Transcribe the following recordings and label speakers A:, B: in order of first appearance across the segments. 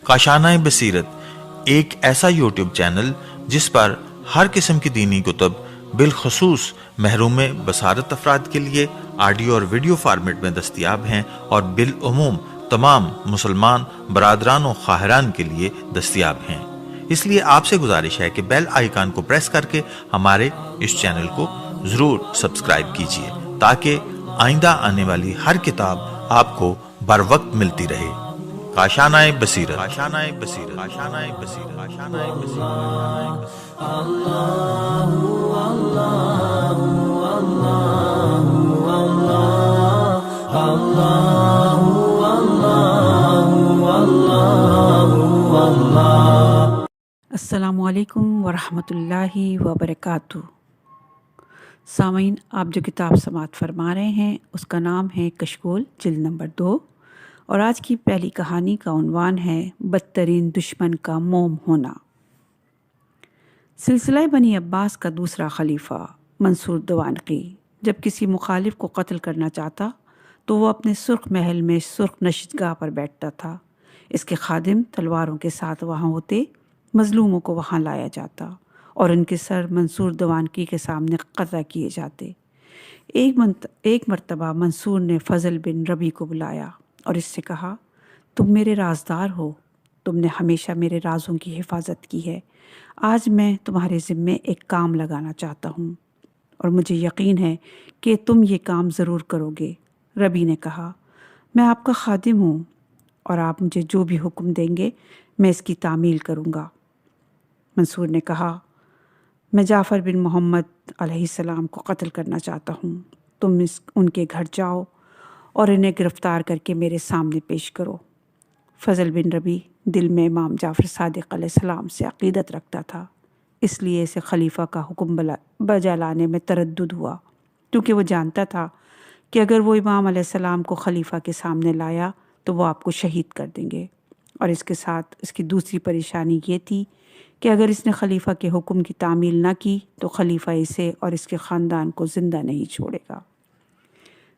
A: کاشانۂ بصیرت ایک ایسا یوٹیوب چینل جس پر ہر قسم کی دینی کتب بالخصوص محروم بصارت افراد کے لیے آڈیو اور ویڈیو فارمیٹ میں دستیاب ہیں اور بالعموم تمام مسلمان برادران و خواہران کے لیے دستیاب ہیں۔ اس لیے آپ سے گزارش ہے کہ بیل آئیکن کو پریس کر کے ہمارے اس چینل کو ضرور سبسکرائب کیجیے تاکہ آئندہ آنے والی ہر کتاب آپ کو بر وقت ملتی رہے۔ کاشانۂ بصیرت، کاشانۂ بصیرت، کاشانۂ بصیرت، کاشانۂ بصیرت۔
B: السلام علیکم ورحمۃ اللہ وبرکاتہ۔ سامعین، آپ جو کتاب سماعت فرما رہے ہیں اس کا نام ہے کشکول جلد نمبر 2، اور آج کی پہلی کہانی کا عنوان ہے بدترین دشمن کا موم ہونا۔ سلسلہ بنی عباس کا دوسرا خلیفہ منصور دوانقی جب کسی مخالف کو قتل کرنا چاہتا تو وہ اپنے سرخ محل میں سرخ نشستگاہ پر بیٹھتا تھا۔ اس کے خادم تلواروں کے ساتھ وہاں ہوتے، مظلوموں کو وہاں لایا جاتا اور ان کے سر منصور دوانقی کے سامنے قطع کیے جاتے۔ ایک مرتبہ منصور نے فضل بن ربی کو بلایا اور اس سے کہا، تم میرے رازدار ہو، تم نے ہمیشہ میرے رازوں کی حفاظت کی ہے، آج میں تمہارے ذمے ایک کام لگانا چاہتا ہوں اور مجھے یقین ہے کہ تم یہ کام ضرور کرو گے۔ ربی نے کہا، میں آپ کا خادم ہوں اور آپ مجھے جو بھی حکم دیں گے میں اس کی تعمیل کروں گا۔ منصور نے کہا، میں جعفر بن محمد علیہ السلام کو قتل کرنا چاہتا ہوں، تم ان کے گھر جاؤ اور انہیں گرفتار کر کے میرے سامنے پیش کرو۔ فضل بن ربی دل میں امام جعفر صادق علیہ السلام سے عقیدت رکھتا تھا، اس لیے اسے خلیفہ کا حکم بجا لانے میں تردد ہوا، کیونکہ وہ جانتا تھا کہ اگر وہ امام علیہ السلام کو خلیفہ کے سامنے لایا تو وہ آپ کو شہید کر دیں گے، اور اس کے ساتھ اس کی دوسری پریشانی یہ تھی کہ اگر اس نے خلیفہ کے حکم کی تعمیل نہ کی تو خلیفہ اسے اور اس کے خاندان کو زندہ نہیں چھوڑے گا۔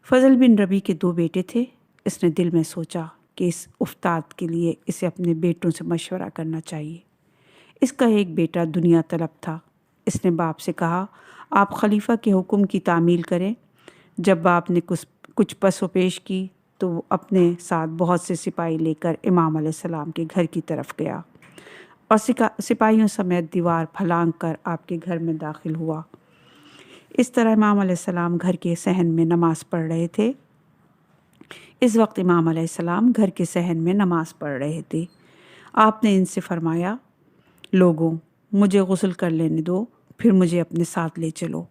B: فضل بن ربی کے 2 بیٹے تھے۔ اس نے دل میں سوچا کہ اس افتاد کے لیے اسے اپنے بیٹوں سے مشورہ کرنا چاہیے۔ اس کا ایک بیٹا دنیا طلب تھا۔ اس نے باپ سے کہا، آپ خلیفہ کے حکم کی تعمیل کریں۔ جب باپ نے کچھ پس و پیش کی تو وہ اپنے ساتھ بہت سے سپاہی لے کر امام علیہ السلام کے گھر کی طرف گیا اور سپاہیوں سمیت دیوار پھلانگ کر آپ کے گھر میں داخل ہوا۔ اس طرح امام علیہ السلام گھر کے صحن میں نماز پڑھ رہے تھے۔ اس وقت امام علیہ السلام گھر کے صحن میں نماز پڑھ رہے تھے۔ آپ نے ان سے فرمایا، لوگوں، مجھے غسل کر لینے دو، پھر مجھے اپنے ساتھ لے چلو۔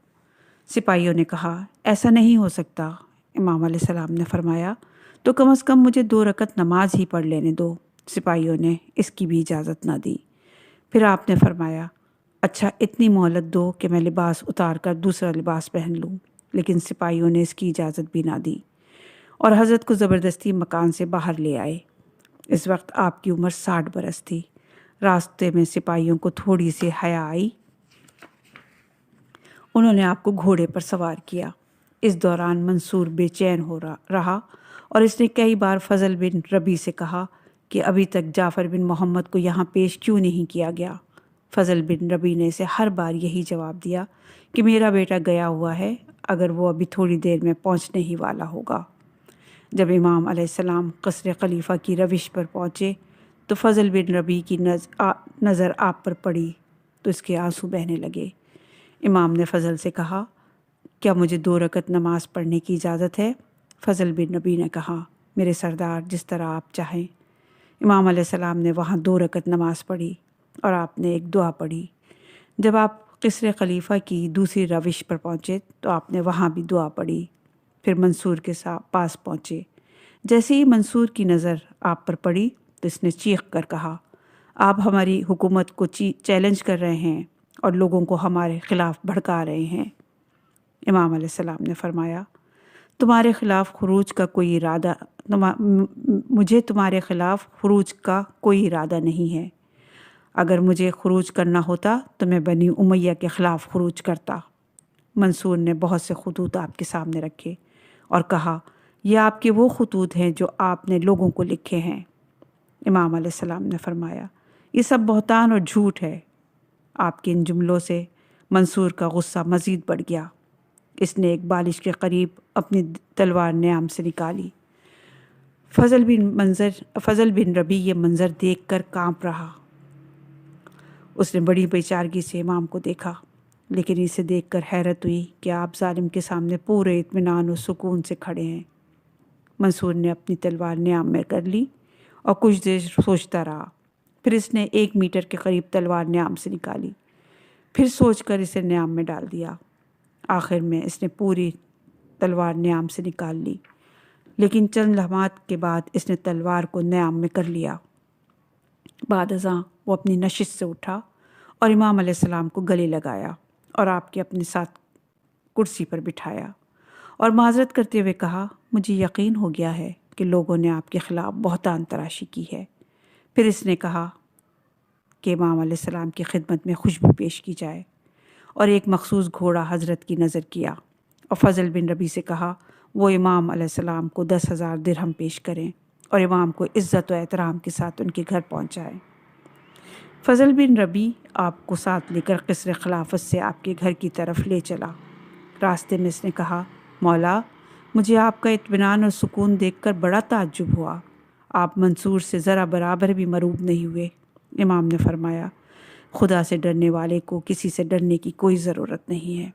B: سپاہیوں نے کہا، ایسا نہیں ہو سکتا۔ امام علیہ السلام نے فرمایا، تو کم از کم مجھے 2 رکعت نماز ہی پڑھ لینے دو۔ سپاہیوں نے اس کی بھی اجازت نہ دی۔ پھر آپ نے فرمایا، اچھا اتنی مہلت دو کہ میں لباس اتار کر دوسرا لباس پہن لوں، لیکن سپاہیوں نے اس کی اجازت بھی نہ دی اور حضرت کو زبردستی مکان سے باہر لے آئے۔ اس وقت آپ کی عمر 60 برس تھی۔ راستے میں سپاہیوں کو تھوڑی سی حیا آئی، انہوں نے آپ کو گھوڑے پر سوار کیا۔ اس دوران منصور بے چین ہو رہا اور اس نے کئی بار فضل بن ربی سے کہا کہ ابھی تک جعفر بن محمد کو یہاں پیش کیوں نہیں کیا گیا۔ فضل بن ربی نے اسے ہر بار یہی جواب دیا کہ میرا بیٹا گیا ہوا ہے، اگر وہ ابھی تھوڑی دیر میں پہنچنے ہی والا ہوگا۔ جب امام علیہ السلام قصر خلیفہ کی روش پر پہنچے تو فضل بن ربی کی نظر آپ پر پڑی تو اس کے آنسو بہنے لگے۔ امام نے فضل سے کہا، کیا مجھے 2 رکعت نماز پڑھنے کی اجازت ہے؟ فضل بن ربی نے کہا، میرے سردار، جس طرح آپ چاہیں۔ امام علیہ السلام نے وہاں 2 رکعت نماز پڑھی اور آپ نے ایک دعا پڑھی۔ جب آپ قصر خلیفہ کی دوسری روش پر پہنچے تو آپ نے وہاں بھی دعا پڑھی، پھر منصور کے پاس پہنچے۔ جیسے ہی منصور کی نظر آپ پر پڑی تو اس نے چیخ کر کہا، آپ ہماری حکومت کو چیلنج کر رہے ہیں اور لوگوں کو ہمارے خلاف بھڑکا رہے ہیں۔ امام علیہ السلام نے فرمایا، تمہارے خلاف خروج کا کوئی ارادہ مجھے تمہارے خلاف خروج کا کوئی ارادہ نہیں ہے۔ اگر مجھے خروج کرنا ہوتا تو میں بنی امیہ کے خلاف خروج کرتا۔ منصور نے بہت سے خطوط آپ کے سامنے رکھے اور کہا یہ آپ کے وہ خطوط ہیں جو آپ نے لوگوں کو لکھے ہیں۔ امام علیہ السلام نے فرمایا یہ سب بہتان اور جھوٹ ہے۔ آپ کے ان جملوں سے منصور کا غصہ مزید بڑھ گیا۔ اس نے ایک بالش کے قریب اپنی تلوار نیام سے نکالی۔ فضل بن ربی یہ منظر دیکھ کر کانپ رہا۔ اس نے بڑی بے چارگی سے امام کو دیکھا، لیکن اسے دیکھ کر حیرت ہوئی کہ آپ ظالم کے سامنے پورے اطمینان و سکون سے کھڑے ہیں۔ منصور نے اپنی تلوار نیام میں کر لی اور کچھ دیر سوچتا رہا۔ پھر اس نے 1 میٹر کے قریب تلوار نیام سے نکالی، پھر سوچ کر اسے نیام میں ڈال دیا۔ آخر میں اس نے پوری تلوار نیام سے نکال لی، لیکن چند لمحات کے بعد اس نے تلوار کو نیام میں کر لیا۔ بعد ازاں وہ اپنی نشست سے اٹھا اور امام علیہ السلام کو گلے لگایا اور آپ کے اپنے ساتھ کرسی پر بٹھایا اور معذرت کرتے ہوئے کہا مجھے یقین ہو گیا ہے کہ لوگوں نے آپ کے خلاف بہتان تراشی کی ہے۔ پھر اس نے کہا کہ امام علیہ السلام کی خدمت میں خوشبو پیش کی جائے اور ایک مخصوص گھوڑا حضرت کی نظر کیا اور فضل بن ربی سے کہا وہ امام علیہ السلام کو 10,000 درہم پیش کریں اور امام کو عزت و احترام کے ساتھ ان کے گھر پہنچائیں۔ فضل بن ربی آپ کو ساتھ لے کر قصر خلافت سے آپ کے گھر کی طرف لے چلا۔ راستے میں اس نے کہا مولا مجھے آپ کا اطمینان اور سکون دیکھ کر بڑا تعجب ہوا، آپ منصور سے ذرا برابر بھی مروب نہیں ہوئے۔ امام نے فرمایا خدا سے ڈرنے والے کو کسی سے ڈرنے کی کوئی ضرورت نہیں ہے۔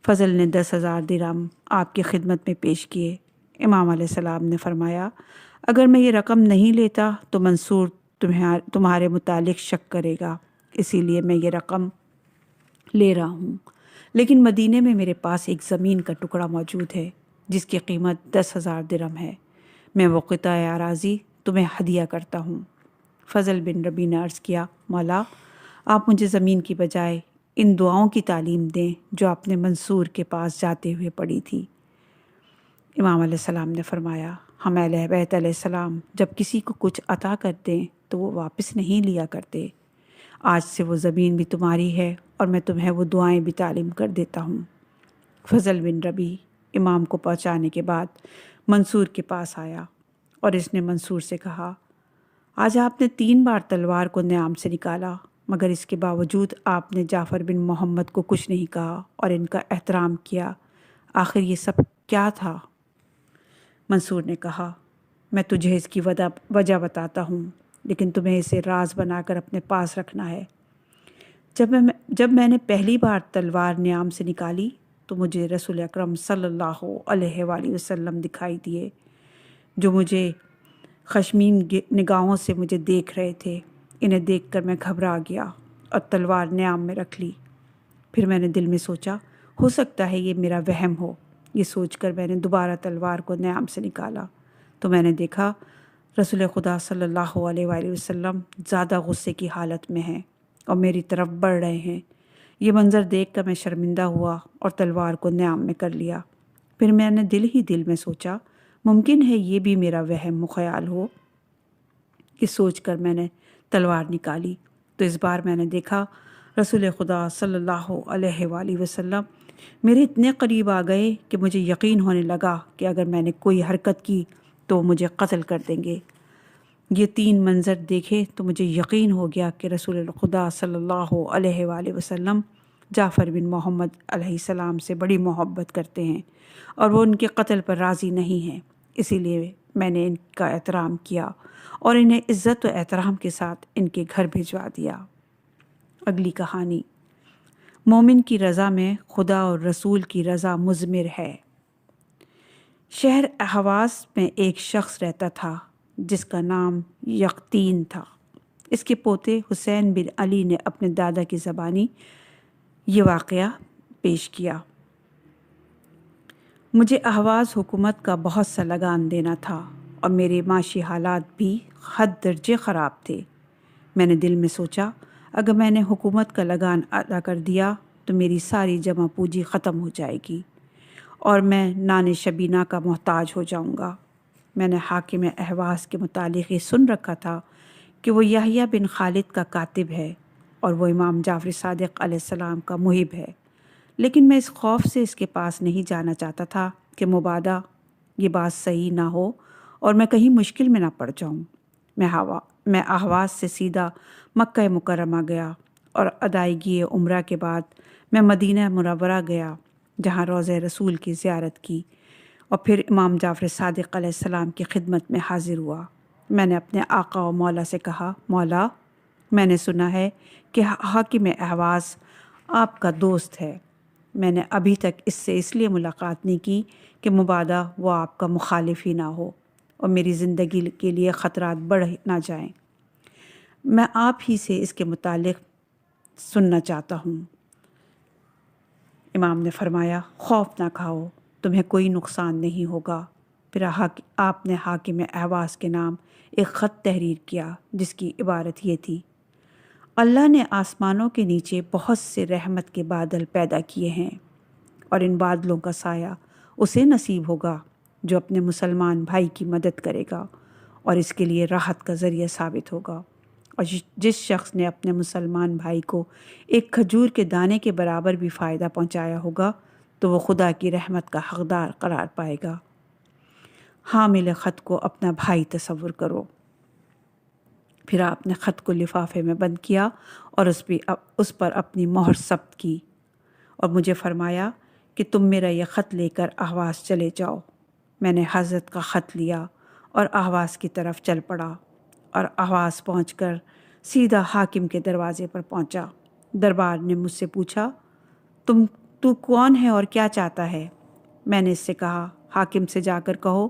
B: فضل نے 10,000 درہم آپ کی خدمت میں پیش کیے۔ امام علیہ السلام نے فرمایا اگر میں یہ رقم نہیں لیتا تو منصور تمہارے متعلق شک کرے گا، اسی لیے میں یہ رقم لے رہا ہوں، لیکن مدینے میں میرے پاس ایک زمین کا ٹکڑا موجود ہے جس کی قیمت 10,000 درہم ہے، میں وہ قطع اراضی تمہیں ہدیہ کرتا ہوں۔ فضل بن ربی نے عرض کیا مولا آپ مجھے زمین کی بجائے ان دعاؤں کی تعلیم دیں جو آپ نے منصور کے پاس جاتے ہوئے پڑھی تھی۔ امام علیہ السلام نے فرمایا ہم اہل بیت علیہ السلام جب کسی کو کچھ عطا کرتے ہیں تو وہ واپس نہیں لیا کرتے، آج سے وہ زمین بھی تمہاری ہے اور میں تمہیں وہ دعائیں بھی تعلیم کر دیتا ہوں۔ فضل بن ربی امام کو پہنچانے کے بعد منصور کے پاس آیا اور اس نے منصور سے کہا آج آپ نے 3 بار تلوار کو نیام سے نکالا، مگر اس کے باوجود آپ نے جعفر بن محمد کو کچھ نہیں کہا اور ان کا احترام کیا، آخر یہ سب کیا تھا؟ منصور نے کہا میں تجھے اس کی وجہ بتاتا ہوں، لیکن تمہیں اسے راز بنا کر اپنے پاس رکھنا ہے۔ جب میں نے پہلی بار تلوار نیام سے نکالی تو مجھے رسول اکرم صلی اللہ علیہ وآلہ وسلم دکھائی دیے، جو مجھے خشمین نگاہوں سے مجھے دیکھ رہے تھے۔ انہیں دیکھ کر میں گھبرا گیا اور تلوار نیام میں رکھ لی۔ پھر میں نے دل میں سوچا ہو سکتا ہے یہ میرا وہم ہو، یہ سوچ کر میں نے دوبارہ تلوار کو نیام سے نکالا تو میں نے دیکھا رسول خدا صلی اللہ علیہ وآلہ وسلم زیادہ غصے کی حالت میں ہیں اور میری طرف بڑھ رہے ہیں۔ یہ منظر دیکھ کر میں شرمندہ ہوا اور تلوار کو نیام میں کر لیا۔ پھر میں نے دل ہی دل میں سوچا ممکن ہے یہ بھی میرا وہم و خیال ہو۔ یہ سوچ کر میں نے تلوار نکالی تو اس بار میں نے دیکھا رسول خدا صلی اللہ علیہ وآلہ وسلم میرے اتنے قریب آ گئے کہ مجھے یقین ہونے لگا کہ اگر میں نے کوئی حرکت کی تو وہ مجھے قتل کر دیں گے۔ یہ 3 منظر دیکھے تو مجھے یقین ہو گیا کہ رسول خدا صلی اللہ علیہ وآلہ وسلم جعفر بن محمد علیہ السلام سے بڑی محبت کرتے ہیں اور وہ ان کے قتل پر راضی نہیں ہیں، اسی لیے میں نے ان کا احترام کیا اور انہیں عزت و احترام کے ساتھ ان کے گھر بھجوا دیا۔ اگلی کہانی مومن کی رضا میں خدا اور رسول کی رضا مضمر ہے۔ شہر احواز میں ایک شخص رہتا تھا جس کا نام یقطین تھا۔ اس کے پوتے حسین بن علی نے اپنے دادا کی زبانی یہ واقعہ پیش کیا۔ مجھے احواز حکومت کا بہت سا لگان دینا تھا اور میرے معاشی حالات بھی حد درجے خراب تھے۔ میں نے دل میں سوچا اگر میں نے حکومت کا لگان ادا کر دیا تو میری ساری جمع پوجی ختم ہو جائے گی اور میں نان شبینہ کا محتاج ہو جاؤں گا۔ میں نے حاکم احواز کے متعلق یہ سن رکھا تھا کہ وہ یحییٰ بن خالد کا کاتب ہے اور وہ امام جعفر صادق علیہ السلام کا محب ہے، لیکن میں اس خوف سے اس کے پاس نہیں جانا چاہتا تھا کہ مبادا یہ بات صحیح نہ ہو اور میں کہیں مشکل میں نہ پڑ جاؤں۔ میں اہواز سے سیدھا مکہ مکرمہ گیا اور ادائیگی عمرہ کے بعد میں مدینہ منورہ گیا، جہاں روضہ رسول کی زیارت کی اور پھر امام جعفر صادق علیہ السلام کی خدمت میں حاضر ہوا۔ میں نے اپنے آقا و مولا سے کہا، مولا، میں نے سنا ہے کہ حاکم اہواز آپ کا دوست ہے۔ میں نے ابھی تک اس لیے ملاقات نہیں کی کہ مبادا وہ آپ کا مخالف ہی نہ ہو اور میری زندگی کے لیے خطرات بڑھ نہ جائیں۔ میں آپ ہی سے اس کے متعلق سننا چاہتا ہوں۔ امام نے فرمایا، خوف نہ کھاؤ، تمہیں کوئی نقصان نہیں ہوگا۔ پھر آپ نے حاکم اہواز کے نام ایک خط تحریر کیا جس کی عبارت یہ تھی، اللہ نے آسمانوں کے نیچے بہت سے رحمت کے بادل پیدا کیے ہیں، اور ان بادلوں کا سایہ اسے نصیب ہوگا جو اپنے مسلمان بھائی کی مدد کرے گا اور اس کے لیے راحت کا ذریعہ ثابت ہوگا، اور جس شخص نے اپنے مسلمان بھائی کو ایک کھجور کے دانے کے برابر بھی فائدہ پہنچایا ہوگا تو وہ خدا کی رحمت کا حقدار قرار پائے گا۔ حامل خط کو اپنا بھائی تصور کرو۔ پھر آپ نے خط کو لفافے میں بند کیا اور اس پر اپنی مہر ثبت کی اور مجھے فرمایا کہ تم میرا یہ خط لے کر اہواز چلے جاؤ۔ میں نے حضرت کا خط لیا اور اہواز کی طرف چل پڑا اور اہواز پہنچ کر سیدھا حاکم کے دروازے پر پہنچا۔ دربار نے مجھ سے پوچھا، تو کون ہے اور کیا چاہتا ہے؟ میں نے اس سے کہا، حاکم سے جا کر کہو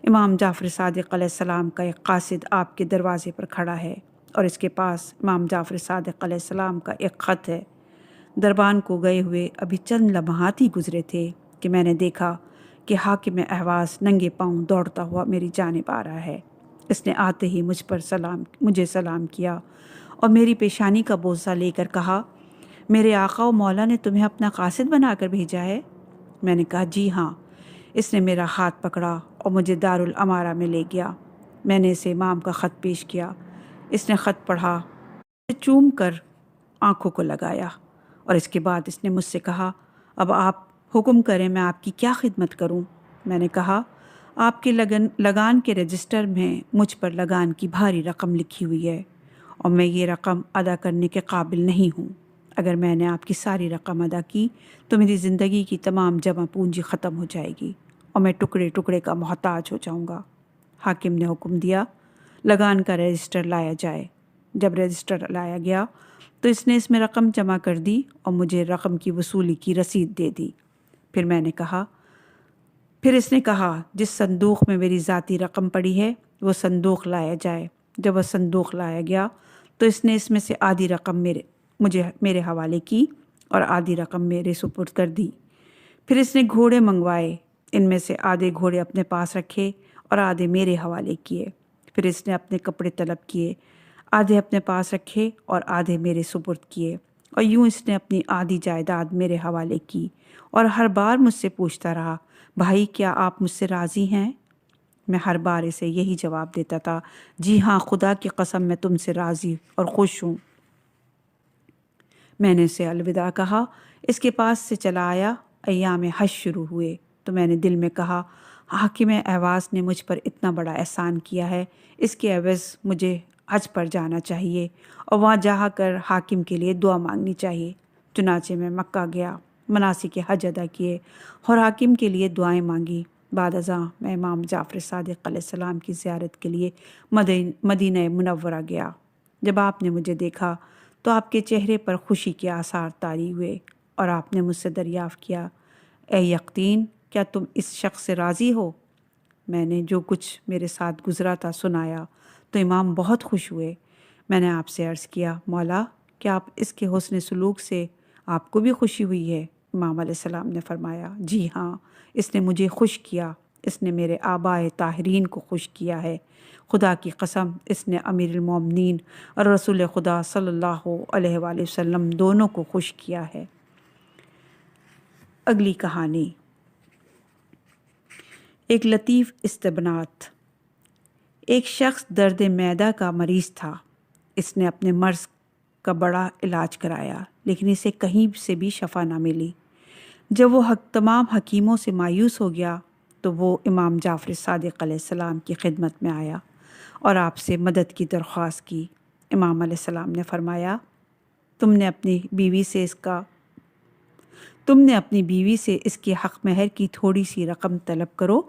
B: امام جعفر صادق علیہ السلام کا ایک قاصد آپ کے دروازے پر کھڑا ہے اور اس کے پاس امام جعفر صادق علیہ السلام کا ایک خط ہے۔ دربان کو گئے ہوئے ابھی چند لمحات ہی گزرے تھے کہ میں نے دیکھا کہ حاکم اہواز ننگے پاؤں دوڑتا ہوا میری جانب آ رہا ہے۔ اس نے آتے ہی مجھے سلام کیا اور میری پیشانی کا بوسہ لے کر کہا، میرے آقا و مولا نے تمہیں اپنا قاصد بنا کر بھیجا ہے؟ میں نے کہا، جی ہاں۔ اس نے میرا ہاتھ پکڑا اور مجھے دارالامارہ میں لے گیا۔ میں نے اسے امام کا خط پیش کیا۔ اس نے خط پڑھا، چوم کر آنکھوں کو لگایا اور اس کے بعد اس نے مجھ سے کہا، اب آپ حکم کریں میں آپ کی کیا خدمت کروں؟ میں نے کہا، آپ کے لگان کے رجسٹر میں مجھ پر لگان کی بھاری رقم لکھی ہوئی ہے اور میں یہ رقم ادا کرنے کے قابل نہیں ہوں۔ اگر میں نے آپ کی ساری رقم ادا کی تو میری زندگی کی تمام جمع پونجی ختم ہو جائے گی اور میں ٹکڑے ٹکڑے کا محتاج ہو جاؤں گا۔ حاکم نے حکم دیا، لگان کا رجسٹر لایا جائے۔ جب رجسٹر لایا گیا تو اس میں رقم جمع کر دی اور مجھے رقم کی وصولی کی رسید دے دی۔ پھر اس نے کہا، جس صندوق میں میری ذاتی رقم پڑی ہے وہ صندوق لایا جائے۔ جب وہ صندوق لایا گیا تو اس میں سے آدھی رقم میرے حوالے کی اور آدھی رقم میرے سپرد کر دی۔ پھر اس نے گھوڑے منگوائے، ان میں سے آدھے گھوڑے اپنے پاس رکھے اور آدھے میرے حوالے کیے۔ پھر اس نے اپنے کپڑے طلب کیے، آدھے اپنے پاس رکھے اور آدھے میرے سپرد کیے، اور یوں اس نے اپنی آدھی جائیداد میرے حوالے کی اور ہر بار مجھ سے پوچھتا رہا، بھائی کیا آپ مجھ سے راضی ہیں؟ میں ہر بار اسے یہی جواب دیتا تھا، جی ہاں، خدا کی قسم میں تم سے راضی اور خوش ہوں۔ میں نے اسے الوداع کہا، اس کے پاس سے چلا آیا۔ ایام حج شروع ہوئے تو میں نے دل میں کہا، حاکم اہواز نے مجھ پر اتنا بڑا احسان کیا ہے، اس کے عوض مجھے حج پر جانا چاہیے اور وہاں جا کر حاکم کے لیے دعا مانگنی چاہیے۔ چنانچہ میں مکہ گیا، مناسک حج ادا کیے اور حاکم کے لیے دعائیں مانگی۔ بعد ازاں میں امام جعفر صادق علیہ السلام کی زیارت کے لیے مدینہ منورہ گیا۔ جب آپ نے مجھے دیکھا تو آپ کے چہرے پر خوشی کے آثار طاری ہوئے اور آپ نے مجھ سے دریافت کیا، اے یقین، کیا تم اس شخص سے راضی ہو؟ میں نے جو کچھ میرے ساتھ گزرا تھا سنایا تو امام بہت خوش ہوئے۔ میں نے آپ سے عرض کیا، مولا، کیا آپ اس کے حسن سلوک سے آپ کو بھی خوشی ہوئی ہے؟ امام علیہ السلام نے فرمایا، جی ہاں، اس نے مجھے خوش کیا، اس نے میرے آبائے طاہرین کو خوش کیا ہے۔ خدا کی قسم، اس نے امیر المومنین اور رسول خدا صلی اللہ علیہ وآلہ وسلم دونوں کو خوش کیا ہے۔ اگلی کہانی، ایک لطیف استبنات۔ ایک شخص درد معدہ کا مریض تھا۔ اس نے اپنے مرض کا بڑا علاج کرایا لیکن اسے کہیں سے بھی شفا نہ ملی۔ جب وہ تمام حکیموں سے مایوس ہو گیا تو وہ امام جعفر صادق علیہ السلام کی خدمت میں آیا اور آپ سے مدد کی درخواست کی۔ امام علیہ السلام نے فرمایا، تم نے اپنی بیوی سے اس کے حق مہر کی تھوڑی سی رقم طلب کرو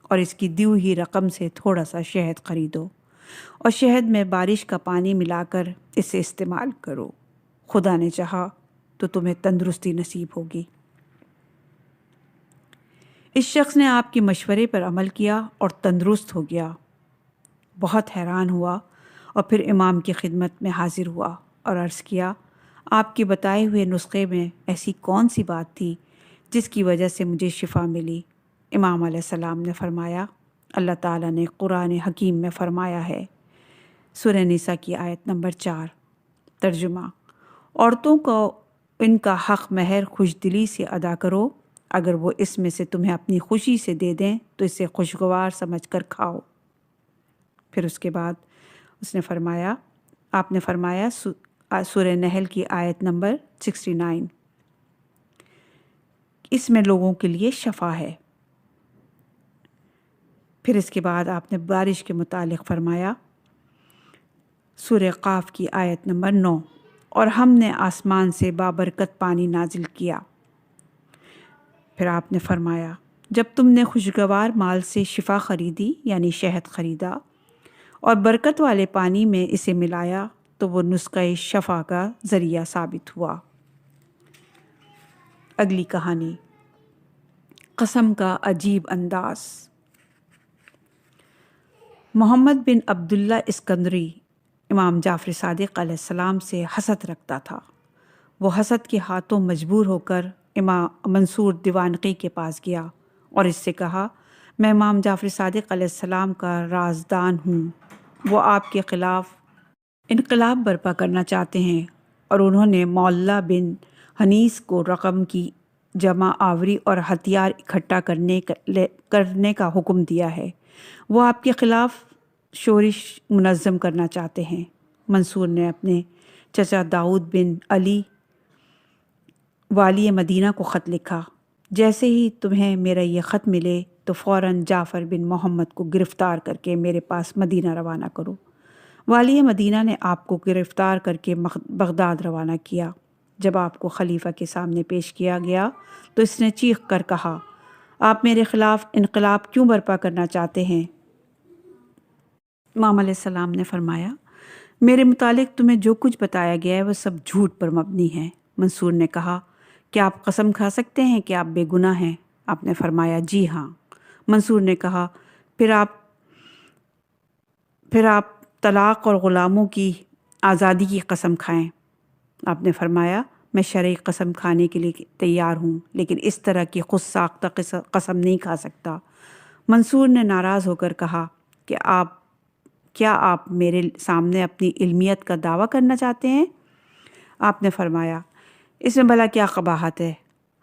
B: اور اس کی دی ہوئی رقم سے تھوڑا سا شہد خریدو اور شہد میں بارش کا پانی ملا کر اسے استعمال کرو، خدا نے چاہا تو تمہیں تندرستی نصیب ہوگی۔ اس شخص نے آپ کے مشورے پر عمل کیا اور تندرست ہو گیا، بہت حیران ہوا اور پھر امام کی خدمت میں حاضر ہوا اور عرض کیا، آپ کے بتائے ہوئے نسخے میں ایسی کون سی بات تھی جس کی وجہ سے مجھے شفا ملی؟ امام علیہ السلام نے فرمایا، اللہ تعالیٰ نے قرآن حکیم میں فرمایا ہے، سورہ نساء کی آیت نمبر 4۔ ترجمہ: عورتوں کو ان کا حق مہر خوش دلی سے ادا کرو، اگر وہ اس میں سے تمہیں اپنی خوشی سے دے دیں تو اسے خوشگوار سمجھ کر کھاؤ۔ پھر اس کے بعد آپ نے فرمایا سورہ نحل کی آیت نمبر 69، اس میں لوگوں کے لیے شفا ہے۔ پھر اس کے بعد آپ نے بارش کے متعلق فرمایا، سورہ قاف کی آیت نمبر 9، اور ہم نے آسمان سے بابرکت پانی نازل کیا۔ پھر آپ نے فرمایا، جب تم نے خوشگوار مال سے شفا خریدی یعنی شہد خریدا اور برکت والے پانی میں اسے ملایا تو وہ نسخہ شفا کا ذریعہ ثابت ہوا۔ اگلی کہانی، قسم کا عجیب انداز۔ محمد بن عبداللہ اسکندری امام جعفر صادق علیہ السلام سے حسد رکھتا تھا۔ وہ حسد کے ہاتھوں مجبور ہو کر امام منصور دیوانقی کے پاس گیا اور اس سے کہا، میں امام جعفر صادق علیہ السلام کا رازدان ہوں، وہ آپ کے خلاف انقلاب برپا کرنا چاہتے ہیں اور انہوں نے معلیٰ بن حنیس کو رقم کی جمع آوری اور ہتھیار اکٹھا کرنے کا حکم دیا ہے، وہ آپ کے خلاف شورش منظم کرنا چاہتے ہیں۔ منصور نے اپنے چچا داؤد بن علی والی مدینہ کو خط لکھا، جیسے ہی تمہیں میرا یہ خط ملے تو فوراً جعفر بن محمد کو گرفتار کر کے میرے پاس مدینہ روانہ کرو۔ والی مدینہ نے آپ کو گرفتار کر کے بغداد روانہ کیا۔ جب آپ کو خلیفہ کے سامنے پیش کیا گیا تو اس نے چیخ کر کہا، آپ میرے خلاف انقلاب کیوں برپا کرنا چاہتے ہیں؟ امام علیہ السلام نے فرمایا، میرے متعلق تمہیں جو کچھ بتایا گیا ہے وہ سب جھوٹ پر مبنی ہے۔ منصور نے کہا، کیا آپ قسم کھا سکتے ہیں کہ آپ بے گناہ ہیں؟ آپ نے فرمایا، جی ہاں۔ منصور نے کہا، پھر آپ طلاق اور غلاموں کی آزادی کی قسم کھائیں۔ آپ نے فرمایا، میں شرعی قسم کھانے کے لیے تیار ہوں، لیکن اس طرح کی خود ساختہ قسم نہیں کھا سکتا۔ منصور نے ناراض ہو کر کہا کہ کیا آپ میرے سامنے اپنی علمیت کا دعویٰ کرنا چاہتے ہیں؟ آپ نے فرمایا، اس میں بھلا کیا قباحت ہے؟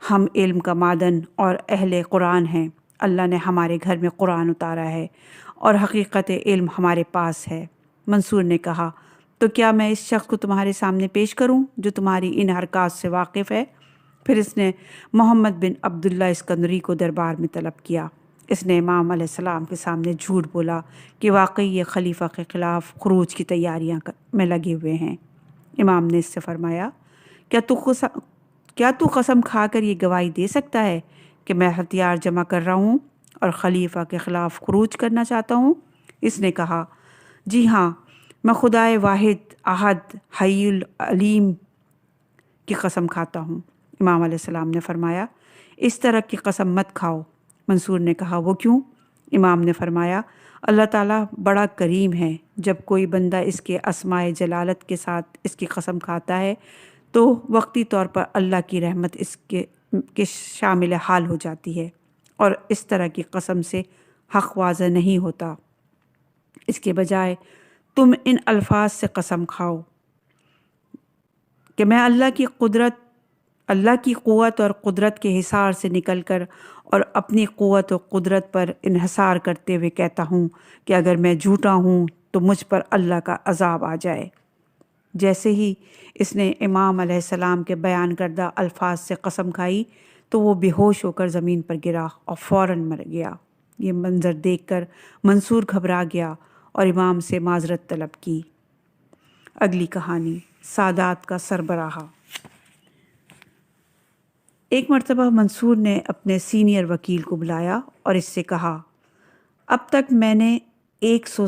B: ہم علم کا معدن اور اہل قرآن ہیں، اللہ نے ہمارے گھر میں قرآن اتارا ہے اور حقیقت علم ہمارے پاس ہے۔ منصور نے کہا، تو کیا میں اس شخص کو تمہارے سامنے پیش کروں جو تمہاری ان حرکات سے واقف ہے؟ پھر اس نے محمد بن عبداللہ اسکندری کو دربار میں طلب کیا۔ اس نے امام علیہ السلام کے سامنے جھوٹ بولا کہ واقعی یہ خلیفہ کے خلاف خروج کی تیاریاں میں لگے ہوئے ہیں۔ امام نے اس سے فرمایا، کیا تو قسم کھا کر یہ گواہی دے سکتا ہے کہ میں ہتھیار جمع کر رہا ہوں اور خلیفہ کے خلاف خروج کرنا چاہتا ہوں؟ اس نے کہا، جی ہاں، میں خدائے واحد احد حی العلیم کی قسم کھاتا ہوں۔ امام علیہ السلام نے فرمایا، اس طرح کی قسم مت کھاؤ۔ منصور نے کہا، وہ کیوں؟ امام نے فرمایا، اللہ تعالیٰ بڑا کریم ہے، جب کوئی بندہ اس کے اسماء جلالت کے ساتھ اس کی قسم کھاتا ہے تو وقتی طور پر اللہ کی رحمت اس کے شامل حال ہو جاتی ہے اور اس طرح کی قسم سے حق واضح نہیں ہوتا۔ اس کے بجائے تم ان الفاظ سے قسم کھاؤ کہ میں اللہ کی قوت اور قدرت کے حصار سے نکل کر اور اپنی قوت و قدرت پر انحصار کرتے ہوئے کہتا ہوں کہ اگر میں جھوٹا ہوں تو مجھ پر اللہ کا عذاب آ جائے۔ جیسے ہی اس نے امام علیہ السلام کے بیان کردہ الفاظ سے قسم کھائی تو وہ بے ہوش ہو کر زمین پر گرا اور فوراً مر گیا۔ یہ منظر دیکھ کر منصور گھبرا گیا اور امام سے معذرت طلب کی۔ اگلی کہانی، سادات کا سربراہ۔ ایک مرتبہ منصور نے اپنے سینئر وکیل کو بلایا اور اس سے کہا، اب تک میں 100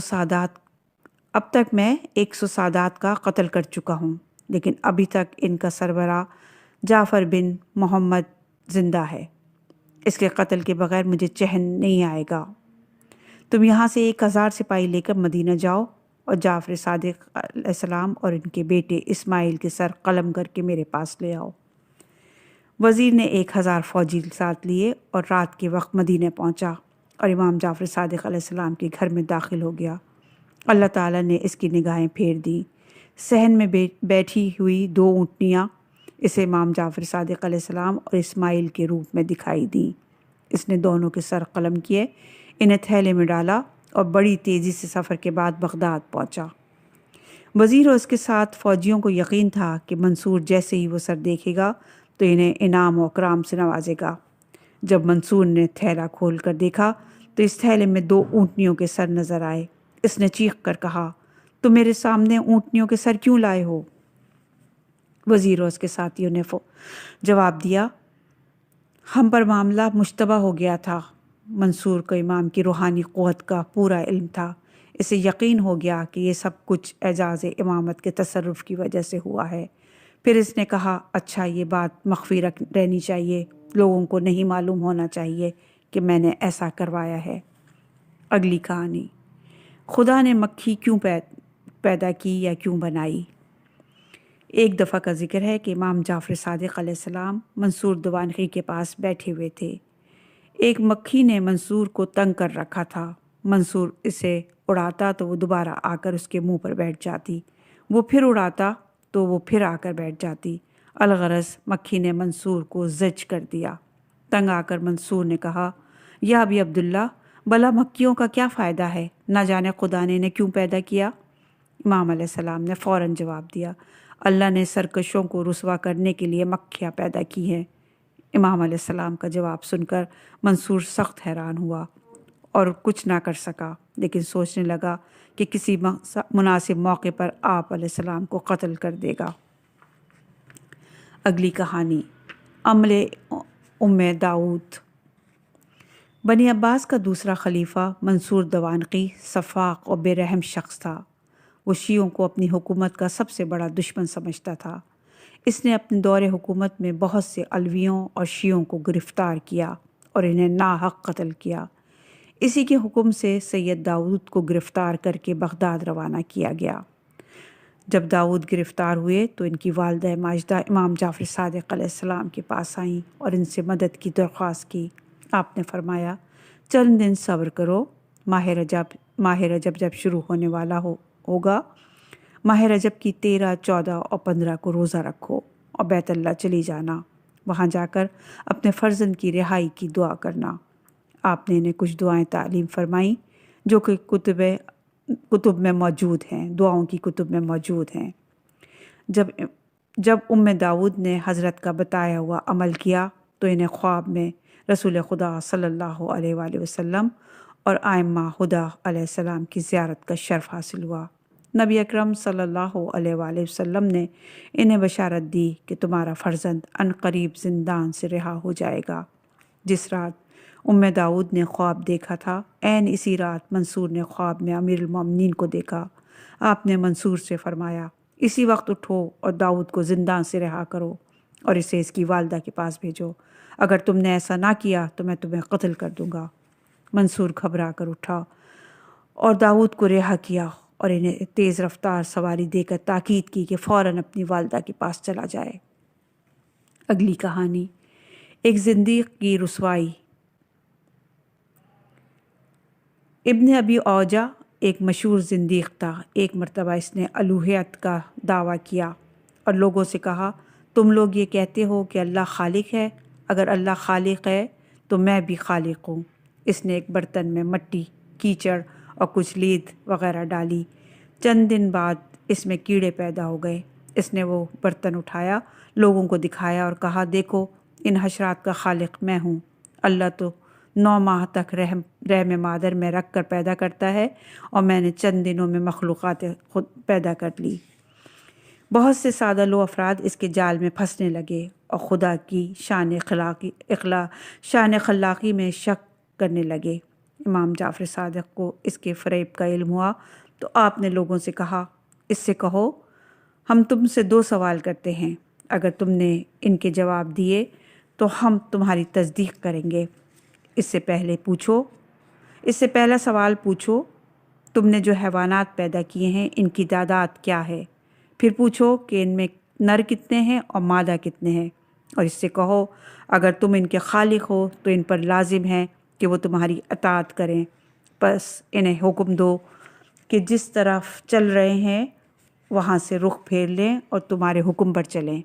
B: سادات کا قتل کر چکا ہوں، لیکن ابھی تک ان کا سربراہ جعفر بن محمد زندہ ہے۔ اس کے قتل کے بغیر مجھے چین نہیں آئے گا۔ تم یہاں سے 1000 سپاہی لے کر مدینہ جاؤ اور جعفر صادق علیہ السلام اور ان کے بیٹے اسماعیل کے سر قلم کر کے میرے پاس لے آؤ۔ وزیر نے 1000 فوجی ساتھ لیے اور رات کے وقت مدینہ پہنچا اور امام جعفر صادق علیہ السلام کے گھر میں داخل ہو گیا۔ اللہ تعالیٰ نے اس کی نگاہیں پھیر دیں۔ صحن میں بیٹھی ہوئی 2 اونٹنیاں اسے امام جعفر صادق علیہ السلام اور اسماعیل کے روپ میں دکھائی دیں۔ اس نے دونوں کے سر قلم کیے، انہیں تھیلے میں ڈالا اور بڑی تیزی سے سفر کے بعد بغداد پہنچا۔ وزیر اور اس کے ساتھ فوجیوں کو یقین تھا کہ منصور جیسے ہی وہ سر دیکھے گا تو انہیں انعام و اکرام سے نوازے گا۔ جب منصور نے تھیلا کھول کر دیکھا تو اس تھیلے میں 2 اونٹنیوں کے سر نظر آئے۔ اس نے چیخ کر کہا، تم میرے سامنے اونٹنیوں کے سر کیوں لائے ہو؟ وزیر اور اس کے ساتھیوں نے جواب دیا، ہم پر معاملہ مشتبہ ہو گیا تھا۔ منصور کو امام کی روحانی قوت کا پورا علم تھا۔ اسے یقین ہو گیا کہ یہ سب کچھ اعزاز امامت کے تصرف کی وجہ سے ہوا ہے۔ پھر اس نے کہا، اچھا یہ بات مخفی رہنی چاہیے، لوگوں کو نہیں معلوم ہونا چاہیے کہ میں نے ایسا کروایا ہے۔ اگلی کہانی، خدا نے مکھی کیوں پیدا کی یا کیوں بنائی؟ ایک دفعہ کا ذکر ہے کہ امام جعفر صادق علیہ السلام منصور دوانقی کے پاس بیٹھے ہوئے تھے۔ ایک مکھی نے منصور کو تنگ کر رکھا تھا۔ منصور اسے اڑاتا تو وہ دوبارہ آ کر اس کے منہ پر بیٹھ جاتی، وہ پھر اڑاتا تو وہ پھر آ کر بیٹھ جاتی۔ الغرض مکھی نے منصور کو زج کر دیا۔ تنگ آ کر منصور نے کہا، یا ابی عبداللہ، بلا مکھیوں کا کیا فائدہ ہے؟ نہ جانے خدا نے انہیں کیوں پیدا کیا؟ امام علیہ السلام نے فوراً جواب دیا، اللہ نے سرکشوں کو رسوا کرنے کے لیے مکھیاں پیدا کی ہیں۔ امام علیہ السلام کا جواب سن کر منصور سخت حیران ہوا اور کچھ نہ کر سکا، لیکن سوچنے لگا کہ کسی مناسب موقع پر آپ علیہ السلام کو قتل کر دے گا۔ اگلی کہانی، عمل داؤد۔ بنی عباس کا دوسرا خلیفہ منصور دوانقی سفاق اور بے رحم شخص تھا۔ وہ شیعوں کو اپنی حکومت کا سب سے بڑا دشمن سمجھتا تھا۔ اس نے اپنے دور حکومت میں بہت سے علویوں اور شیعوں کو گرفتار کیا اور انہیں ناحق قتل کیا۔ اسی کے حکم سے سید داؤد کو گرفتار کر کے بغداد روانہ کیا گیا۔ جب داؤد گرفتار ہوئے تو ان کی والدہ ماجدہ امام جعفر صادق علیہ السلام کے پاس آئیں اور ان سے مدد کی درخواست کی۔ آپ نے فرمایا، چند دن صبر کرو، ماہ رجب جب شروع ہونے والا ہوگا، ماہ رجب کی 13، 14 اور 15 کو روزہ رکھو اور بیت اللہ چلی جانا، وہاں جا کر اپنے فرزند کی رہائی کی دعا کرنا۔ آپ نے انہیں کچھ دعائیں تعلیم فرمائیں جو کہ کتب میں موجود ہیں، دعاؤں کی کتب میں موجود ہیں۔ جب داؤد نے حضرت کا بتایا ہوا عمل کیا تو انہیں خواب میں رسول خدا صلی اللہ علیہ وآلہ وسلم اور ائمہ ہدیٰ علیہ السلام کی زیارت کا شرف حاصل ہوا۔ نبی اکرم صلی اللہ علیہ وآلہ وسلم نے انہیں بشارت دی کہ تمہارا فرزند عنقریب زندان سے رہا ہو جائے گا۔ جس رات داؤد نے خواب دیکھا تھا، عین اسی رات منصور نے خواب میں امیر المومنین کو دیکھا۔ آپ نے منصور سے فرمایا، اسی وقت اٹھو اور داؤد کو زندان سے رہا کرو اور اسے اس کی والدہ کے پاس بھیجو۔ اگر تم نے ایسا نہ کیا تو میں تمہیں قتل کر دوں گا۔ منصور گھبرا کر اٹھا اور داؤد کو رہا کیا اور انہیں تیز رفتار سواری دے کر تاکید کی کہ فوراً اپنی والدہ کے پاس چلا جائے۔ اگلی کہانی، ایک زندیق کی رسوائی۔ ابن ابی اوجا ایک مشہور زندیق تھا۔ ایک مرتبہ اس نے الوہیت کا دعویٰ کیا اور لوگوں سے کہا، تم لوگ یہ کہتے ہو کہ اللہ خالق ہے، اگر اللہ خالق ہے تو میں بھی خالق ہوں۔ اس نے ایک برتن میں مٹی، کیچڑ اور کچھ لید وغیرہ ڈالی۔ چند دن بعد اس میں کیڑے پیدا ہو گئے۔ اس نے وہ برتن اٹھایا، لوگوں کو دکھایا اور کہا، دیکھو ان حشرات کا خالق میں ہوں۔ اللہ تو 9 ماہ تک رحم مادر میں رکھ کر پیدا کرتا ہے اور میں نے چند دنوں میں مخلوقات خود پیدا کر لی۔ بہت سے سادہ لو افراد اس کے جال میں پھنسنے لگے اور خدا کی شان خلاقی میں شک کرنے لگے۔ امام جعفر صادق کو اس کے فریب کا علم ہوا تو آپ نے لوگوں سے کہا، اس سے کہو ہم تم سے 2 سوال کرتے ہیں، اگر تم نے ان کے جواب دیے تو ہم تمہاری تصدیق کریں گے۔ اس سے پہلا سوال پوچھو، تم نے جو حیوانات پیدا کیے ہیں ان کی تعداد کیا ہے؟ پھر پوچھو کہ ان میں نر کتنے ہیں اور مادہ کتنے ہیں، اور اس سے کہو اگر تم ان کے خالق ہو تو ان پر لازم ہے کہ وہ تمہاری اطاعت کریں، بس انہیں حکم دو کہ جس طرف چل رہے ہیں وہاں سے رخ پھیر لیں اور تمہارے حکم پر چلیں۔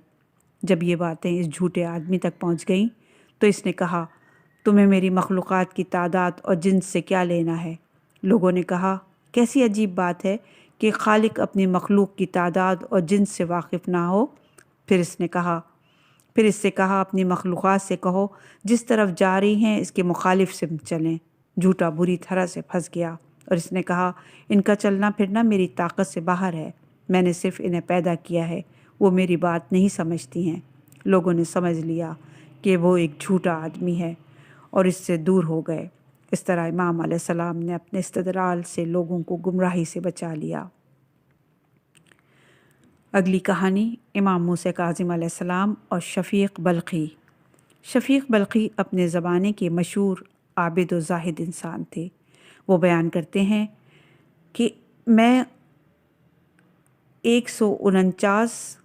B: جب یہ باتیں اس جھوٹے آدمی تک پہنچ گئیں تو اس نے کہا، تمہیں میری مخلوقات کی تعداد اور جنس سے کیا لینا ہے؟ لوگوں نے کہا، کیسی عجیب بات ہے کہ خالق اپنی مخلوق کی تعداد اور جنس سے واقف نہ ہو۔ پھر اس سے کہا اپنی مخلوقات سے کہو جس طرف جا رہی ہیں اس کے مخالف سمت چلیں۔ جھوٹا بری طرح سے پھنس گیا اور اس نے کہا، ان کا چلنا پھرنا میری طاقت سے باہر ہے، میں نے صرف انہیں پیدا کیا ہے، وہ میری بات نہیں سمجھتی ہیں۔ لوگوں نے سمجھ لیا کہ وہ ایک جھوٹا آدمی ہے اور اس سے دور ہو گئے۔ اس طرح امام علیہ السلام نے اپنے استدلال سے لوگوں کو گمراہی سے بچا لیا۔ اگلی کہانی امام موسیٰ کاظم علیہ السلام اور شفیق بلخی۔ شفیق بلخی اپنے زمانے کے مشہور عابد و زاہد انسان تھے۔ وہ بیان کرتے ہیں کہ میں 149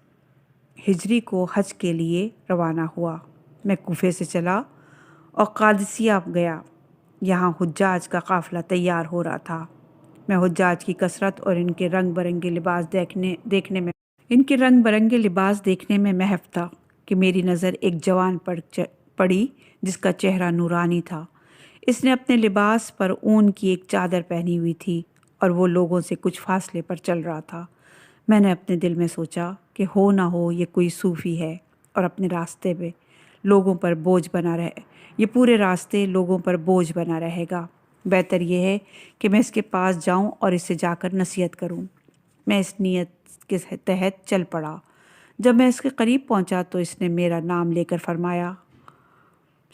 B: ہجری کو حج کے لیے روانہ ہوا۔ میں کوفے سے چلا اور قادسیہ گیا۔ یہاں حجاج کا قافلہ تیار ہو رہا تھا۔ میں حجاج کی کثرت اور ان کے رنگ برنگے لباس دیکھنے میں محو تھا کہ میری نظر ایک جوان پڑی جس کا چہرہ نورانی تھا۔ اس نے اپنے لباس پر اون کی ایک چادر پہنی ہوئی تھی اور وہ لوگوں سے کچھ فاصلے پر چل رہا تھا۔ میں نے اپنے دل میں سوچا کہ ہو نہ ہو یہ کوئی صوفی ہے اور اپنے راستے پہ لوگوں پر بوجھ بنا رہے، یہ پورے راستے لوگوں پر بوجھ بنا رہے گا۔ بہتر یہ ہے کہ میں اس کے پاس جاؤں اور اس سے جا کر نصیحت کروں۔ میں اس نیت کے تحت چل پڑا۔ جب میں اس کے قریب پہنچا تو اس نے میرا نام لے کر فرمایا،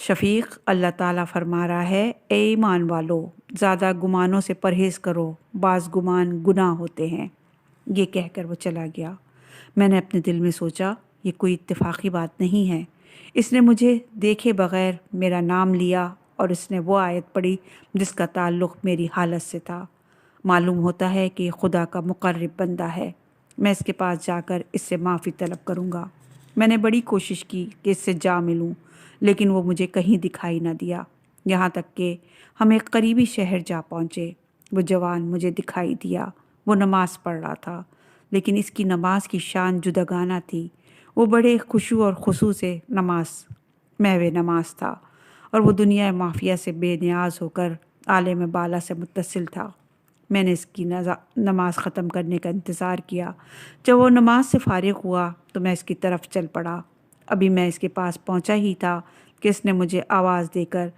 B: شفیق، اللہ تعالیٰ فرما رہا ہے، اے ایمان والو، زیادہ گمانوں سے پرہیز کرو، بعض گمان گناہ ہوتے ہیں۔ یہ کہہ کر وہ چلا گیا۔ میں نے اپنے دل میں سوچا، یہ کوئی اتفاقی بات نہیں ہے۔ اس نے مجھے دیکھے بغیر میرا نام لیا اور اس نے وہ آیت پڑھی جس کا تعلق میری حالت سے تھا۔ معلوم ہوتا ہے کہ خدا کا مقرب بندہ ہے۔ میں اس کے پاس جا کر اس سے معافی طلب کروں گا۔ میں نے بڑی کوشش کی کہ اس سے جا ملوں، لیکن وہ مجھے کہیں دکھائی نہ دیا، یہاں تک کہ ہم ایک قریبی شہر جا پہنچے۔ وہ جوان مجھے دکھائی دیا۔ وہ نماز پڑھ رہا تھا، لیکن اس کی نماز کی شان جداگانہ تھی۔ وہ بڑے خشوع اور خضوع سے محو نماز تھا اور وہ دنیا مافیہ سے بے نیاز ہو کر عالم بالا سے متصل تھا۔ میں نے اس کی نماز ختم کرنے کا انتظار کیا۔ جب وہ نماز سے فارغ ہوا تو میں اس کی طرف چل پڑا۔ ابھی میں اس کے پاس پہنچا ہی تھا کہ اس نے مجھے آواز دے کر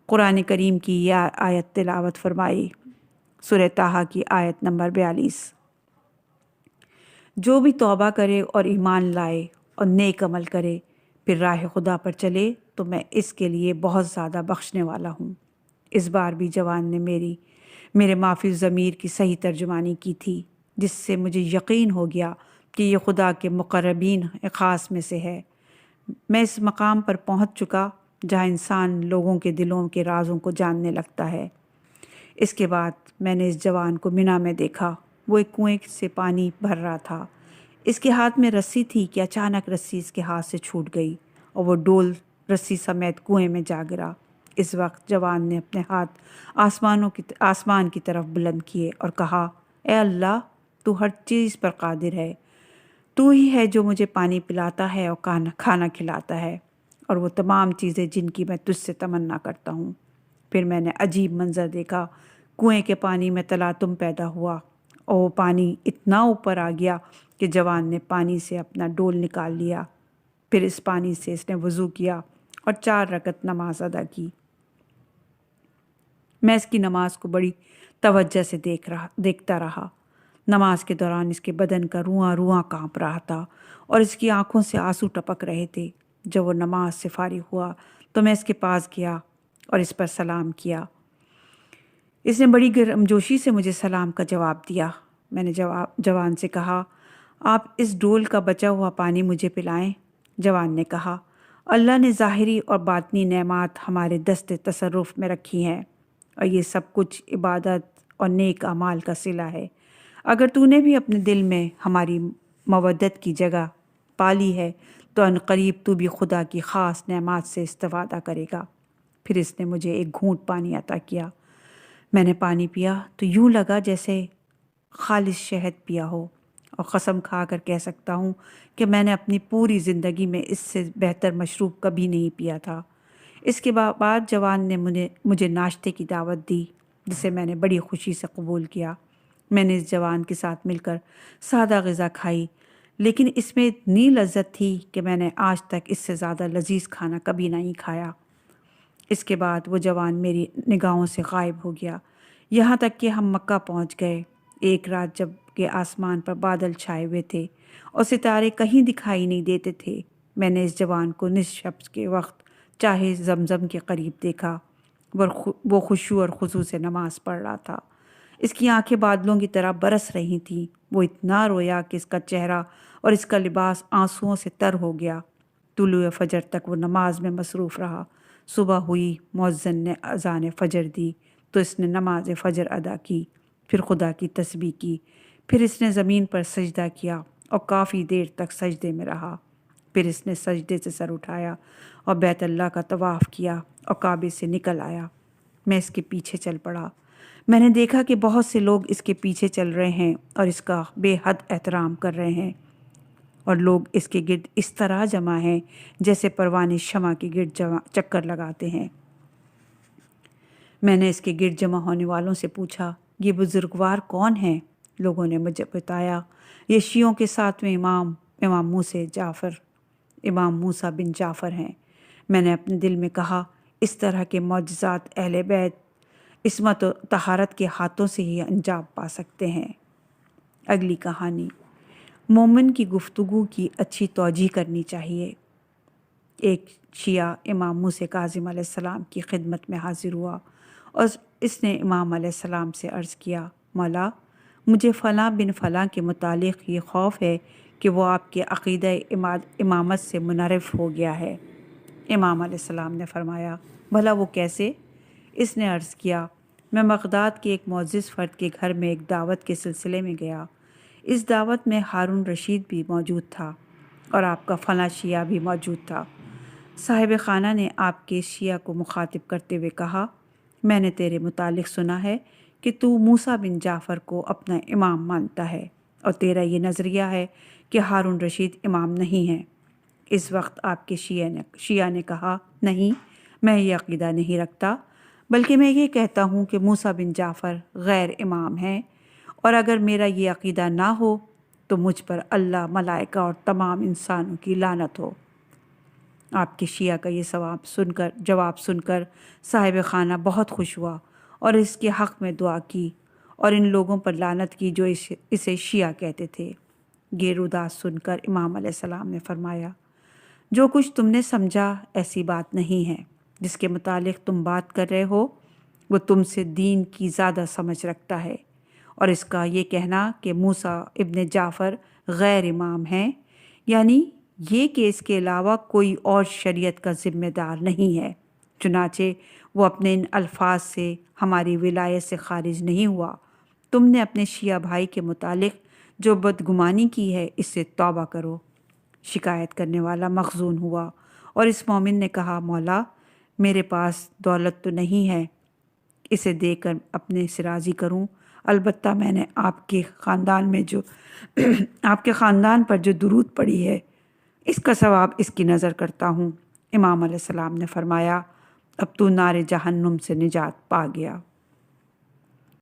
B: قرآن کریم کی یہ آیت تلاوت فرمائی، سورہ طٰہٰ کی آیت نمبر 42۔ جو بھی توبہ کرے اور ایمان لائے اور نیک عمل کرے پھر راہ خدا پر چلے تو میں اس کے لیے بہت زیادہ بخشنے والا ہوں۔ اس بار بھی جوان نے میرے معافی ضمیر کی صحیح ترجمانی کی تھی، جس سے مجھے یقین ہو گیا کہ یہ خدا کے مقربین خاص میں سے ہے۔ میں اس مقام پر پہنچ چکا جہاں انسان لوگوں کے دلوں کے رازوں کو جاننے لگتا ہے۔ اس کے بعد میں نے اس جوان کو مینا میں دیکھا۔ وہ ایک کنویں سے پانی بھر رہا تھا۔ اس کے ہاتھ میں رسی تھی کہ اچانک رسی اس کے ہاتھ سے چھوٹ گئی اور وہ ڈول رسی سمیت کنویں میں جا گرا۔ اس وقت جوان نے اپنے ہاتھ آسمان کی طرف بلند کیے اور کہا، اے اللہ، تو ہر چیز پر قادر ہے، تو ہی ہے جو مجھے پانی پلاتا ہے اور کھانا کھلاتا ہے، اور وہ تمام چیزیں جن کی میں تجھ سے تمنا کرتا ہوں۔ پھر میں نے عجیب منظر دیکھا۔ کنویں کے پانی میں تلاطم پیدا ہوا اور وہ پانی اتنا اوپر آ گیا کہ جوان نے پانی سے اپنا ڈول نکال لیا پھر اس پانی سے اس نے وضو کیا اور 4 رکعت نماز ادا کی۔ میں اس کی نماز کو بڑی توجہ سے دیکھتا رہا۔ نماز کے دوران اس کے بدن کا رواں رواں کانپ رہا تھا اور اس کی آنکھوں سے آنسو ٹپک رہے تھے۔ جب وہ نماز سے فارغ ہوا تو میں اس کے پاس گیا اور اس پر سلام کیا۔ اس نے بڑی گرمجوشی سے مجھے سلام کا جواب دیا۔ میں نے جوان سے کہا، آپ اس ڈول کا بچا ہوا پانی مجھے پلائیں۔ جوان نے کہا، اللہ نے ظاہری اور باطنی نعمات ہمارے دست تصرف میں رکھی ہیں اور یہ سب کچھ عبادت اور نیک اعمال کا صلہ ہے۔ اگر تو نے بھی اپنے دل میں ہماری مودت کی جگہ پالی ہے تو ان قریب تو بھی خدا کی خاص نعمات سے استفادہ کرے گا۔ پھر اس نے مجھے ایک گھونٹ پانی عطا کیا۔ میں نے پانی پیا تو یوں لگا جیسے خالص شہد پیا ہو، اور قسم کھا کر کہہ سکتا ہوں کہ میں نے اپنی پوری زندگی میں اس سے بہتر مشروب کبھی نہیں پیا تھا۔ اس کے بعد جوان نے مجھے ناشتے کی دعوت دی، جسے میں نے بڑی خوشی سے قبول کیا۔ میں نے اس جوان کے ساتھ مل کر سادہ غذا کھائی، لیکن اس میں اتنی لذت تھی کہ میں نے آج تک اس سے زیادہ لذیذ کھانا کبھی نہیں کھایا۔ اس کے بعد وہ جوان میری نگاہوں سے غائب ہو گیا، یہاں تک کہ ہم مکہ پہنچ گئے۔ ایک رات جب کہ آسمان پر بادل چھائے ہوئے تھے اور ستارے کہیں دکھائی نہیں دیتے تھے، میں نے اس جوان کو نصف شب کے وقت چاہے زمزم کے قریب دیکھا۔ وہ خشوع اور خضوع سے نماز پڑھ رہا تھا۔ اس کی آنکھیں بادلوں کی طرح برس رہی تھیں۔ وہ اتنا رویا کہ اس کا چہرہ اور اس کا لباس آنسوؤں سے تر ہو گیا۔ طلوع فجر تک وہ نماز میں مصروف رہا۔ صبح ہوئی، مؤذن نے اذان فجر دی تو اس نے نماز فجر ادا کی، پھر خدا کی تسبیح کی، پھر اس نے زمین پر سجدہ کیا اور کافی دیر تک سجدے میں رہا۔ پھر اس نے سجدے سے سر اٹھایا اور بیت اللہ کا طواف کیا اور کعبے سے نکل آیا۔ میں اس کے پیچھے چل پڑا۔ میں نے دیکھا کہ بہت سے لوگ اس کے پیچھے چل رہے ہیں اور اس کا بے حد احترام کر رہے ہیں، اور لوگ اس کے گرد اس طرح جمع ہیں جیسے پروانے شمع کے گرد چکر لگاتے ہیں۔ میں نے اس کے گرد جمع ہونے والوں سے پوچھا، یہ بزرگوار کون ہیں؟ لوگوں نے مجھے بتایا، یہ شیعوں کے 7ویں امام امام موسیٰ بن جعفر ہیں۔ میں نے اپنے دل میں کہا، اس طرح کے معجزات اہل بیت عصمت و طہارت کے ہاتھوں سے ہی انجام پا سکتے ہیں۔ اگلی کہانی۔ مومن کی گفتگو کی اچھی توجیہ کرنی چاہیے۔ ایک شیعہ امام موسیٰ کاظم علیہ السلام کی خدمت میں حاضر ہوا اور اس نے امام علیہ السلام سے عرض کیا، مولا، مجھے فلاں بن فلاں کے متعلق یہ خوف ہے کہ وہ آپ کے عقیدہ امامت سے منحرف ہو گیا ہے۔ امام علیہ السلام نے فرمایا، بھلا وہ کیسے؟ اس نے عرض کیا، میں بغداد کے ایک معزز فرد کے گھر میں ایک دعوت کے سلسلے میں گیا۔ اس دعوت میں ہارون رشید بھی موجود تھا اور آپ کا فلاں شیعہ بھی موجود تھا۔ صاحب خانہ نے آپ کے شیعہ کو مخاطب کرتے ہوئے کہا، میں نے تیرے متعلق سنا ہے کہ تو موسیٰ بن جعفر کو اپنا امام مانتا ہے اور تیرا یہ نظریہ ہے کہ ہارون رشید امام نہیں ہے۔ اس وقت آپ کے شیعہ نے کہا، نہیں، میں یہ عقیدہ نہیں رکھتا، بلکہ میں یہ کہتا ہوں کہ موسیٰ بن جعفر غیر امام ہیں، اور اگر میرا یہ عقیدہ نہ ہو تو مجھ پر اللہ، ملائکہ اور تمام انسانوں کی لعنت ہو۔ آپ کے شیعہ کا یہ جواب سن کر صاحب خانہ بہت خوش ہوا اور اس کے حق میں دعا کی اور ان لوگوں پر لعنت کی جو اسے شیعہ کہتے تھے۔ یہ اداس سن کر امام علیہ السلام نے فرمایا، جو کچھ تم نے سمجھا ایسی بات نہیں ہے۔ جس کے متعلق تم بات کر رہے ہو وہ تم سے دین کی زیادہ سمجھ رکھتا ہے، اور اس کا یہ کہنا کہ موسیٰ ابن جعفر غیر امام ہیں، یعنی یہ کہ اس کے علاوہ کوئی اور شریعت کا ذمہ دار نہیں ہے، چنانچہ وہ اپنے ان الفاظ سے ہماری ولایت سے خارج نہیں ہوا۔ تم نے اپنے شیعہ بھائی کے متعلق جو بدگمانی کی ہے اس سے توبہ کرو۔ شکایت کرنے والا مخزون ہوا اور اس مومن نے کہا، مولا، میرے پاس دولت تو نہیں ہے اسے دے کر اپنے سے راضی کروں، البتہ میں نے آپ کے خاندان پر جو درود پڑھی ہے اس کا ثواب اس کی نظر کرتا ہوں۔ امام علیہ السلام نے فرمایا، اب تو نار جہنم سے نجات پا گیا۔